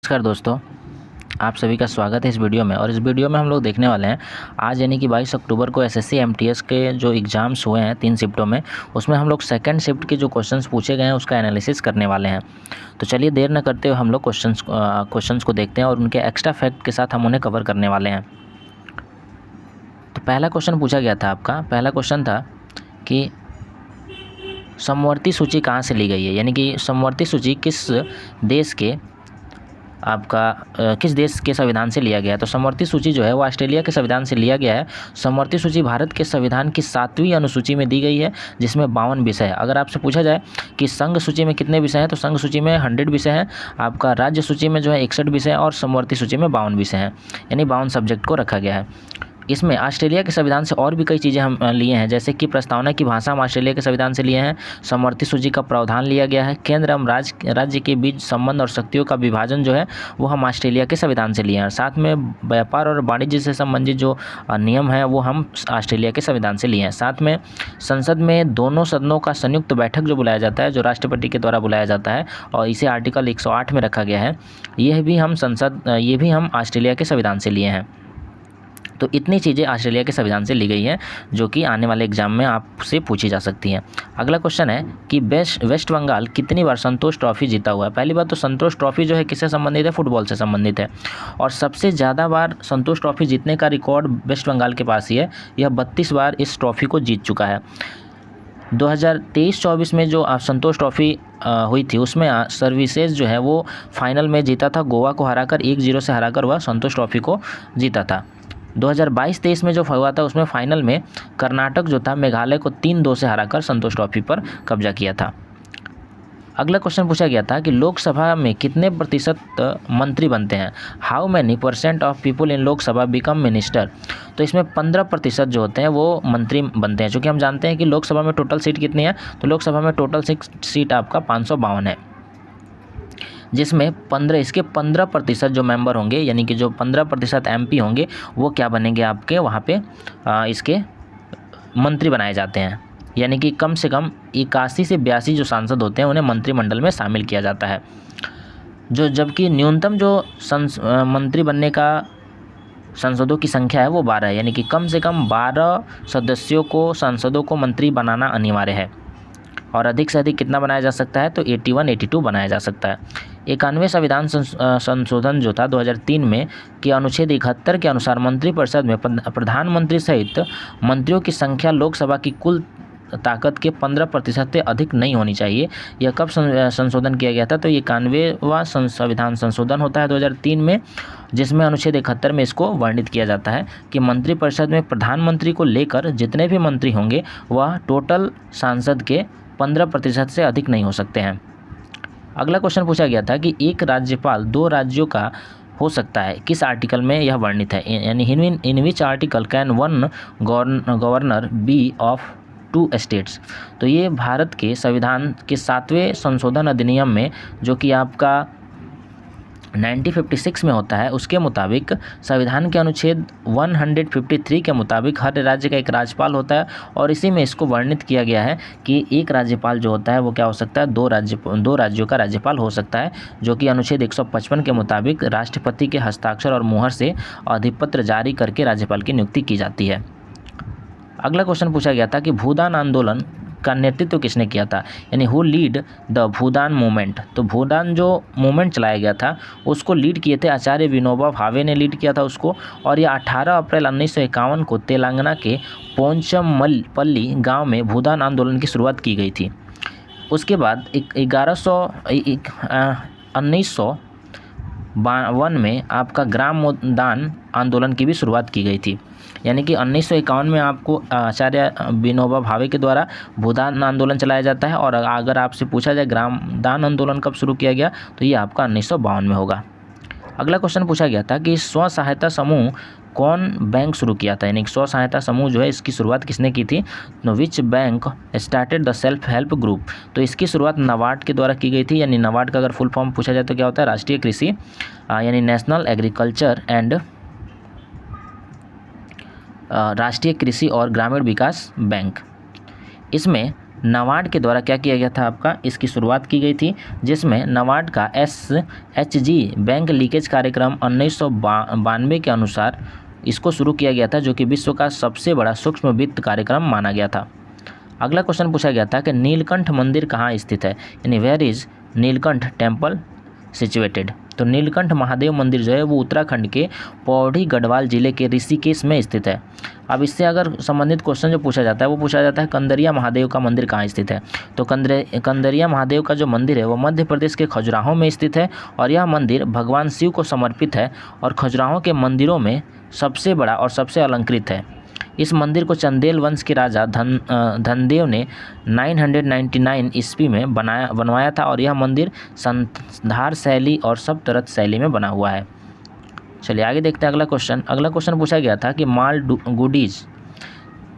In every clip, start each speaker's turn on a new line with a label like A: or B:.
A: नमस्कार दोस्तों, आप सभी का स्वागत है इस वीडियो में। और इस वीडियो में हम लोग देखने वाले हैं आज यानी कि 22 अक्टूबर को एसएससी एमटीएस के जो एग्ज़ाम्स हुए हैं 3 शिफ्टों में, उसमें हम लोग सेकंड शिफ्ट के जो क्वेश्चंस पूछे गए हैं उसका एनालिसिस करने वाले हैं। तो चलिए देर न करते हुए हम लोग क्वेश्चंस को देखते हैं और उनके एक्स्ट्रा फैक्ट के साथ हम उन्हें कवर करने वाले हैं। तो पहला क्वेश्चन पूछा गया था, आपका पहला क्वेश्चन था कि समवर्ती सूची कहाँ से ली गई है, यानी कि समवर्ती सूची किस देश के संविधान से लिया गया है। तो समवर्ती सूची जो है वो ऑस्ट्रेलिया के संविधान से लिया गया है। समवर्ती सूची भारत के संविधान की 7वीं अनुसूची में दी गई है, जिसमें 52 विषय है। अगर आपसे पूछा जाए कि संघ सूची में कितने विषय हैं, तो संघ सूची में 100 विषय हैं, आपका राज्य सूची में जो है 61 विषय हैं और समवर्ती सूची में 52 विषय हैं, यानी 52 सब्जेक्ट को रखा गया है। इसमें ऑस्ट्रेलिया के संविधान से और भी कई चीज़ें हम लिए हैं, जैसे कि प्रस्तावना की भाषा हम ऑस्ट्रेलिया के संविधान से लिए हैं, समवर्ती सूची का प्रावधान लिया गया है, केंद्र एवं राज्य के बीच संबंध और शक्तियों का विभाजन जो है वो हम ऑस्ट्रेलिया के संविधान से लिए हैं। साथ में व्यापार और वाणिज्य से संबंधित जो नियम हैं वो हम ऑस्ट्रेलिया के संविधान से लिए हैं। साथ में संसद में दोनों सदनों का संयुक्त बैठक जो बुलाया जाता है, जो राष्ट्रपति के द्वारा बुलाया जाता है, और इसे आर्टिकल 108 में रखा गया है। ये भी हम ऑस्ट्रेलिया के संविधान से लिए हैं। तो इतनी चीज़ें ऑस्ट्रेलिया के संविधान से ली गई हैं जो कि आने वाले एग्जाम में आपसे पूछी जा सकती हैं। अगला क्वेश्चन है कि वेस्ट बंगाल कितनी बार संतोष ट्रॉफी जीता हुआ है। पहली बात तो संतोष ट्रॉफी जो है किससे संबंधित है, फुटबॉल से संबंधित है, और सबसे ज़्यादा बार संतोष ट्रॉफी जीतने का रिकॉर्ड वेस्ट बंगाल के पास ही है। यह 32 बार इस ट्रॉफी को जीत चुका है। 2023-24 में जो संतोष ट्रॉफी हुई थी उसमें सर्विसेज जो है वो फाइनल में जीता था, गोवा को हराकर 1-0 से हराकर वह संतोष ट्रॉफी को जीता था। 2022-23 में जो हुआ था उसमें फाइनल में कर्नाटक जो था मेघालय को 3-2 से हराकर संतोष ट्रॉफी पर कब्जा किया था। अगला क्वेश्चन पूछा गया था कि लोकसभा में कितने प्रतिशत मंत्री बनते हैं। How many % of people in Lok Sabha become minister. तो इसमें 15% जो होते हैं वो मंत्री बनते हैं। चूँकि हम जानते हैं कि लोकसभा में टोटल सीट कितनी है, तो लोकसभा में टोटल सीट आपका 552 है, जिसमें 15% जो मेंबर होंगे, यानी कि जो 15% MP होंगे वो क्या बनेंगे, आपके वहाँ पे इसके मंत्री बनाए जाते हैं। यानी कि कम से कम 81 से 82 जो सांसद होते हैं उन्हें मंत्रिमंडल में शामिल किया जाता है। जबकि न्यूनतम जो मंत्री बनने का सांसदों की संख्या है वो 12 है, यानी कि कम से कम 12 सदस्यों को सांसदों को मंत्री बनाना अनिवार्य है। और अधिक से अधिक कितना बनाया जा सकता है, तो 81-82 बनाया जा सकता है। 91वें संविधान संशोधन जो था 2003 में के अनुच्छेद 71 के अनुसार मंत्रिपरिषद में प्रधानमंत्री सहित मंत्रियों की संख्या लोकसभा की कुल ताकत के 15% से अधिक नहीं होनी चाहिए। यह कब संशोधन किया गया था, तो ये 91वां संविधान संशोधन होता है 2003 में, जिसमें अनुच्छेद 71 में इसको वर्णित किया जाता है कि मंत्रिपरिषद में प्रधानमंत्री को लेकर जितने भी मंत्री होंगे वह टोटल सांसद के 15% से अधिक नहीं हो सकते हैं। अगला क्वेश्चन पूछा गया था कि एक राज्यपाल 2 राज्यों का हो सकता है, किस आर्टिकल में यह वर्णित है, यानी in which article can one governor be of 2 states. तो ये भारत के संविधान के 7वें संशोधन अधिनियम में, जो कि आपका 1956 में होता है, उसके मुताबिक संविधान के अनुच्छेद 153 के मुताबिक हर राज्य का एक राज्यपाल होता है, और इसी में इसको वर्णित किया गया है कि एक राज्यपाल जो होता है वो क्या हो सकता है, 2 राज्यों का राज्यपाल हो सकता है, जो कि अनुच्छेद 155 के मुताबिक राष्ट्रपति के हस्ताक्षर और मुहर से अधिपत्र जारी करके राज्यपाल की नियुक्ति की जाती है। अगला क्वेश्चन पूछा गया था कि भूदान आंदोलन का नेतृत्व किसने किया था, यानी who lead the Bhoodan movement. तो भूदान जो मूवमेंट चलाया गया था उसको लीड किए थे आचार्य विनोबा भावे ने लीड किया था उसको, और यह 18 अप्रैल 1951 को तेलंगाना के पोंचमपल्ली गांव में भूदान आंदोलन की शुरुआत की गई थी। उसके बाद 1952 में आपका ग्राम दान आंदोलन की भी शुरुआत की गई थी, यानी कि 1951 में आपको आचार्य विनोबा भावे के द्वारा भूदान आंदोलन चलाया जाता है। और अगर आपसे पूछा जाए ग्राम दान आंदोलन कब शुरू किया गया, तो ये आपका 1952 में होगा। अगला क्वेश्चन पूछा गया था कि स्व सहायता समूह कौन बैंक शुरू किया था, यानी स्व सहायता समूह जो है इसकी शुरुआत किसने की थी, which bank started the self help group. तो इसकी शुरुआत नाबार्ड के द्वारा की गई थी, यानी नाबार्ड का अगर फुल फॉर्म पूछा जाए तो क्या होता है, राष्ट्रीय कृषि यानी नेशनल एग्रीकल्चर एंड राष्ट्रीय कृषि और ग्रामीण विकास बैंक। इसमें
B: नाबार्ड के द्वारा क्या किया गया था आपका, इसकी शुरुआत की गई थी, जिसमें नाबार्ड का SHG बैंक लीकेज कार्यक्रम 1992 के अनुसार इसको शुरू किया गया था, जो कि विश्व का सबसे बड़ा सूक्ष्म वित्त कार्यक्रम माना गया था। अगला क्वेश्चन पूछा गया था कि नीलकंठ मंदिर कहाँ स्थित है, यानी where is Neelkanth temple situated. तो नीलकंठ महादेव मंदिर जो है वो उत्तराखंड के पौड़ी गढ़वाल जिले के ऋषिकेश में स्थित है। अब इससे अगर संबंधित क्वेश्चन जो पूछा जाता है वो पूछा जाता है कंदरिया महादेव का मंदिर कहाँ स्थित है। तो कंदरिया महादेव का जो मंदिर है वो मध्य प्रदेश के खजुराहो में स्थित है और यह मंदिर भगवान शिव को समर्पित है और खजुराहो के मंदिरों में सबसे बड़ा और सबसे अलंकृत है। इस मंदिर को चंदेल वंश के राजा धनदेव ने 999 ईस्वी में बनवाया था और यह मंदिर संधार शैली और सप्तरथ शैली में बना हुआ है। चलिए आगे देखते हैं अगला क्वेश्चन पूछा गया था कि मालगुडी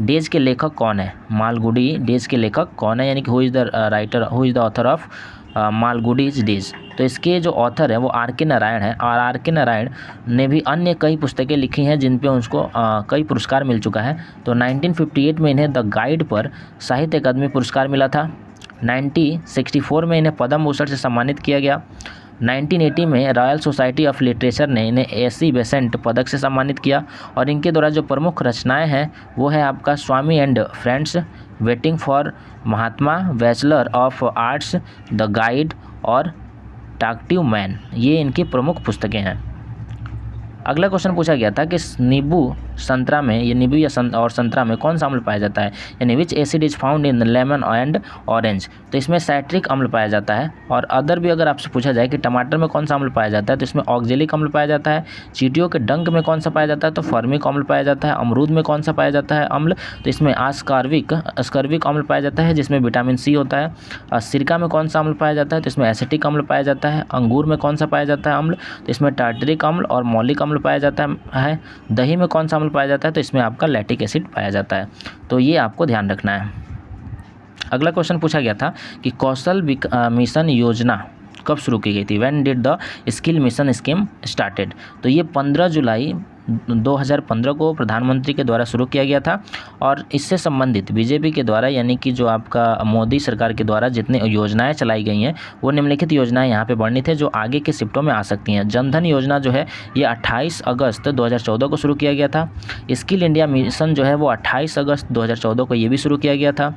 B: डेज के लेखक कौन है। मालगुडी डेज के लेखक कौन है, यानी कि who is the author of Malgudi's days. तो इसके जो ऑथर है वो R.K. नारायण है और R.K. नारायण ने भी अन्य कई पुस्तकें लिखी हैं जिन पे उसको कई पुरस्कार मिल चुका है। तो 1958 में इन्हें द गाइड पर साहित्य अकादमी पुरस्कार मिला था। 1964 में इन्हें पद्म भूषण से सम्मानित किया गया। 1980 में रॉयल सोसाइटी ऑफ लिटरेचर ने इन्हें AC बेसेंट पदक से सम्मानित किया और इनके द्वारा जो प्रमुख रचनाएं हैं वो है आपका Swami and friends, waiting for Mahatma, bachelor of arts, the guide और टॉकटिव मैन, ये इनकी प्रमुख पुस्तकें हैं। अगला क्वेश्चन पूछा गया था कि नींबू संतरा में, ये नींबू या और संतरा में कौन सा अम्ल पाया जाता है, यानी विच acid is found in lemon and orange. तो इसमें साइट्रिक अम्ल पाया जाता है। और अदर भी अगर आपसे पूछा जाए कि टमाटर में कौन सा अम्ल पाया जाता है तो इसमें ऑक्जेलिक अम्ल पाया जाता है। चींटियों के डंक में कौन सा पाया जाता है तो फॉर्मिक अम्ल पाया जाता है। अमरूद में कौन सा पाया जाता है अम्ल, तो इसमें अस्कर्विक अम्ल पाया जाता है जिसमें विटामिन C होता है। सिरका में कौन सा अम्ल पाया जाता है तो इसमें एसिटिक अम्ल पाया जाता है। अंगूर में कौन सा पाया जाता है अम्ल, तो इसमें टार्टरिक अम्ल और मौलिक अम्ल पाया जाता है। दही में कौन सा अम्ल पाया जाता है तो इसमें आपका लैक्टिक एसिड पाया जाता है। तो ये आपको ध्यान रखना है। अगला क्वेश्चन पूछा गया था कि कौशल मिशन योजना कब शुरू की गई थी, when did the skill mission scheme started. तो ये 15 जुलाई 2015 को प्रधानमंत्री के द्वारा शुरू किया गया था और इससे संबंधित बीजेपी के द्वारा, यानी कि जो आपका मोदी सरकार के द्वारा जितनी योजनाएं चलाई गई हैं वो निम्नलिखित योजनाएं यहाँ पे वर्णित है जो आगे के शिफ्टों में आ सकती हैं। जनधन योजना जो है ये 28 अगस्त 2014 को शुरू किया गया था। स्किल इंडिया मिशन जो है वो 28 अगस्त 2014 को ये भी शुरू किया गया था।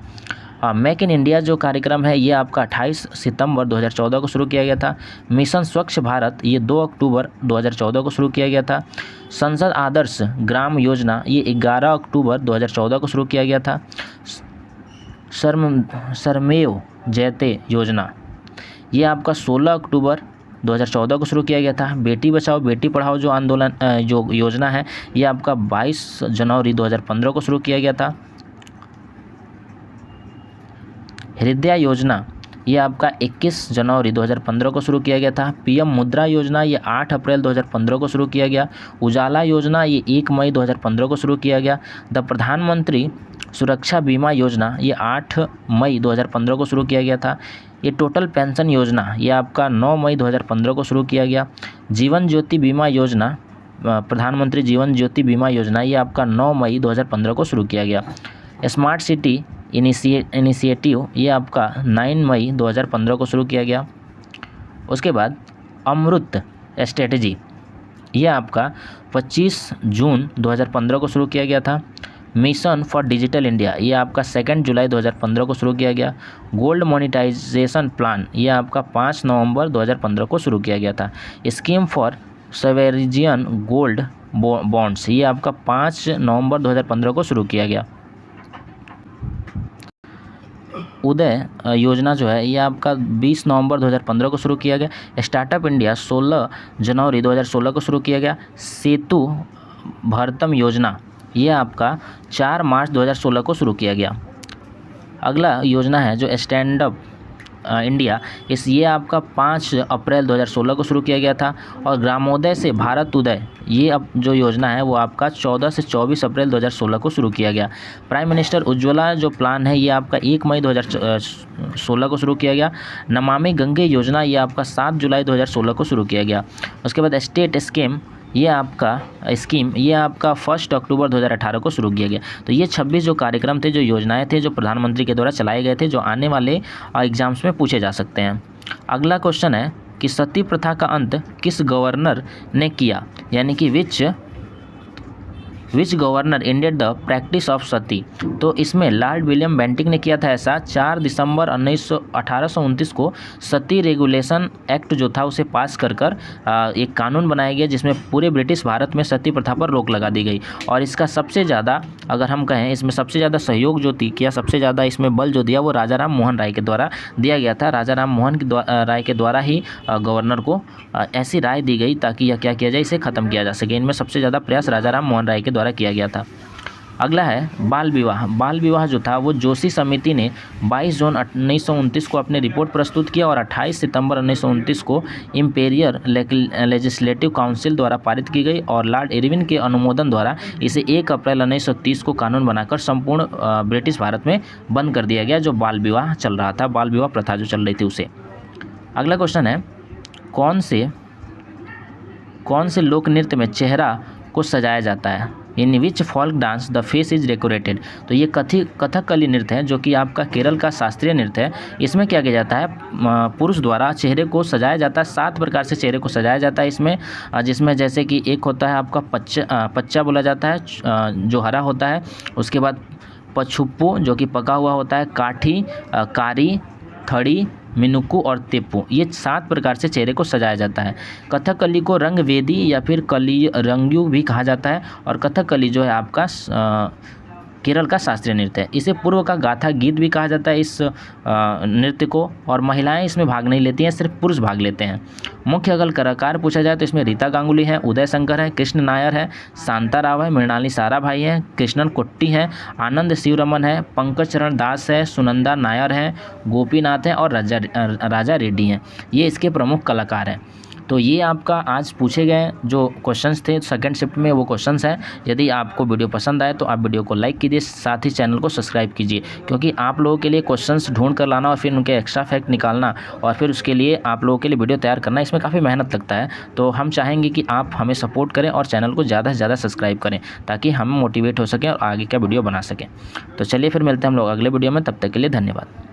B: मेक इन इंडिया जो कार्यक्रम है ये आपका 28 सितंबर 2014 को शुरू किया गया था। मिशन स्वच्छ भारत ये 2 अक्टूबर 2014 को शुरू किया गया था। संसद आदर्श ग्राम योजना ये 11 अक्टूबर 2014 को शुरू किया गया था। श्रमेव जयते योजना ये आपका 16 अक्टूबर 2014 को शुरू किया गया था। बेटी बचाओ बेटी पढ़ाओ जो आंदोलन जो योजना है ये आपका 22 जनवरी 2015 को शुरू किया गया था। हृदय योजना ये आपका 21 जनवरी 2015 को शुरू किया गया था। PM मुद्रा योजना ये 8 अप्रैल 2015 को शुरू किया गया। उजाला योजना ये 1 मई 2015 को शुरू किया गया। द प्रधानमंत्री सुरक्षा बीमा योजना ये 8 मई 2015 को शुरू किया गया था। ये टोटल पेंशन योजना ये आपका 9 मई 2015 को शुरू किया गया। जीवन ज्योति बीमा योजना, प्रधानमंत्री जीवन ज्योति बीमा योजना ये आपका 9 मई 2015 को शुरू किया गया। स्मार्ट सिटी इनिशिएटिव ये आपका 9 मई 2015 को शुरू किया गया। उसके बाद अमृत स्ट्रेटजी ये आपका 25 जून 2015 को शुरू किया गया था। मिशन फॉर डिजिटल इंडिया ये आपका 2 जुलाई 2015 को शुरू किया गया। गोल्ड मोनेटाइजेशन प्लान ये आपका 5 नवंबर 2015 को शुरू किया गया था। स्कीम फॉर सवेरिजियन गोल्ड बॉन्ड्स ये आपका 5 नवंबर 2015 को शुरू किया गया। उदय योजना जो है ये आपका 20 नवंबर 2015 को शुरू किया गया। स्टार्टअप इंडिया 16 जनवरी 2016 को शुरू किया गया। सेतु भारतम योजना ये आपका 4 मार्च 2016 को शुरू किया गया। अगला योजना है जो स्टैंड अप इंडिया ये आपका 5 अप्रैल 2016 को शुरू किया गया था। और ग्रामोदय से भारत उदय ये अब जो योजना है वो आपका 14 से 24 अप्रैल 2016 को शुरू किया गया। प्राइम मिनिस्टर उज्ज्वला जो प्लान है ये आपका 1 मई 2016 को शुरू किया गया। नमामि गंगे योजना ये आपका 7 जुलाई 2016 को शुरू किया गया। उसके बाद स्टेट स्कीम ये आपका स्कीम ये आपका 1 अक्टूबर 2018 को शुरू किया गया। तो ये 26 जो कार्यक्रम थे, जो योजनाएं थे, जो प्रधानमंत्री के द्वारा चलाए गए थे, जो आने वाले एग्जाम्स में पूछे जा सकते हैं। अगला क्वेश्चन है कि सती प्रथा का अंत किस गवर्नर ने किया, यानी कि which governor ended the practice of sati. तो इसमें लॉर्ड विलियम बेंटिक ने किया था ऐसा 4 दिसंबर 1829 को सती रेगुलेशन एक्ट जो था उसे पास कर एक कानून बनाया गया जिसमें पूरे ब्रिटिश भारत में सती प्रथा पर रोक लगा दी गई। और इसका सबसे ज़्यादा अगर हम कहें इसमें सबसे ज़्यादा सहयोग जो किया, सबसे ज़्यादा इसमें बल जो दिया वो राजा राम मोहन राय के द्वारा दिया गया था। राजा राम मोहन राय के द्वारा ही गवर्नर को ऐसी राय दी गई ताकि यह क्या किया जाए, इसे ख़त्म किया जा सके। इनमें सबसे ज़्यादा प्रयास राजा राम मोहन राय के द्वारा किया गया था। अगला है बाल विवाह। बाल विवाह जो था वो जोशी समिति ने 22 जून 1929 को अपनी रिपोर्ट प्रस्तुत किया और 28 सितंबर 1929 को इम्पेरियल लेजिस्लेटिव काउंसिल द्वारा पारित की गई और लॉर्ड इरविन के अनुमोदन द्वारा इसे 1 अप्रैल 1930 को कानून बनाकर संपूर्ण ब्रिटिश भारत में बंद कर दिया गया, जो बाल विवाह चल रहा था, बाल विवाह प्रथा जो चल रही थी उसे। अगला क्वेश्चन है कौन से लोक नृत्य में चेहरा को सजाया जाता है, in which folk dance the face is decorated. तो ये कथकली नृत्य है जो कि आपका केरल का शास्त्रीय नृत्य है। इसमें क्या किया जाता है, पुरुष द्वारा चेहरे को सजाया जाता है, 7 प्रकार से चेहरे को सजाया जाता है इसमें, जिसमें जैसे कि एक होता है आपका पच्चा बोला जाता है जो हरा होता है, उसके बाद पछुप्पू जो कि पका हुआ होता है, काठी, कारी, थड़ी, मिनुक्कू और तेप्पू, ये 7 प्रकार से चेहरे को सजाया जाता है। कथकली को रंगवेदी या फिर कली रंगयू भी कहा जाता है और कथकली जो है आपका केरल का शास्त्रीय नृत्य है। इसे पूर्व का गाथा गीत भी कहा जाता है इस नृत्य को, और महिलाएं इसमें भाग नहीं लेती हैं, सिर्फ पुरुष भाग लेते हैं। मुख्य अगर कलाकार पूछा जाए तो इसमें रीता गांगुली है, उदय शंकर है, कृष्ण नायर है, शांता राव है, मृणाली साराभाई है, कृष्णन कोट्टी है, आनंद शिवरमन है, पंकज चरण दास है, सुनंदा नायर है, गोपीनाथ है और राजा रेड्डी हैं। ये इसके प्रमुख कलाकार हैं। तो ये आपका आज पूछे गए जो क्वेश्चंस थे सेकंड शिफ्ट में, वो क्वेश्चंस हैं। यदि आपको वीडियो पसंद आए तो आप वीडियो को लाइक कीजिए, साथ ही चैनल को सब्सक्राइब कीजिए, क्योंकि आप लोगों के लिए क्वेश्चंस ढूंढ कर लाना और फिर उनके एक्स्ट्रा फैक्ट निकालना और फिर उसके लिए आप लोगों के लिए वीडियो तैयार करना, इसमें काफ़ी मेहनत लगता है। तो हम चाहेंगे कि आप हमें सपोर्ट करें और चैनल को ज़्यादा से ज़्यादा सब्सक्राइब करें ताकि हम मोटिवेट हो सकें और आगे का वीडियो बना सकें। तो चलिए फिर मिलते हैं हम लोग अगले वीडियो में, तब तक के लिए धन्यवाद।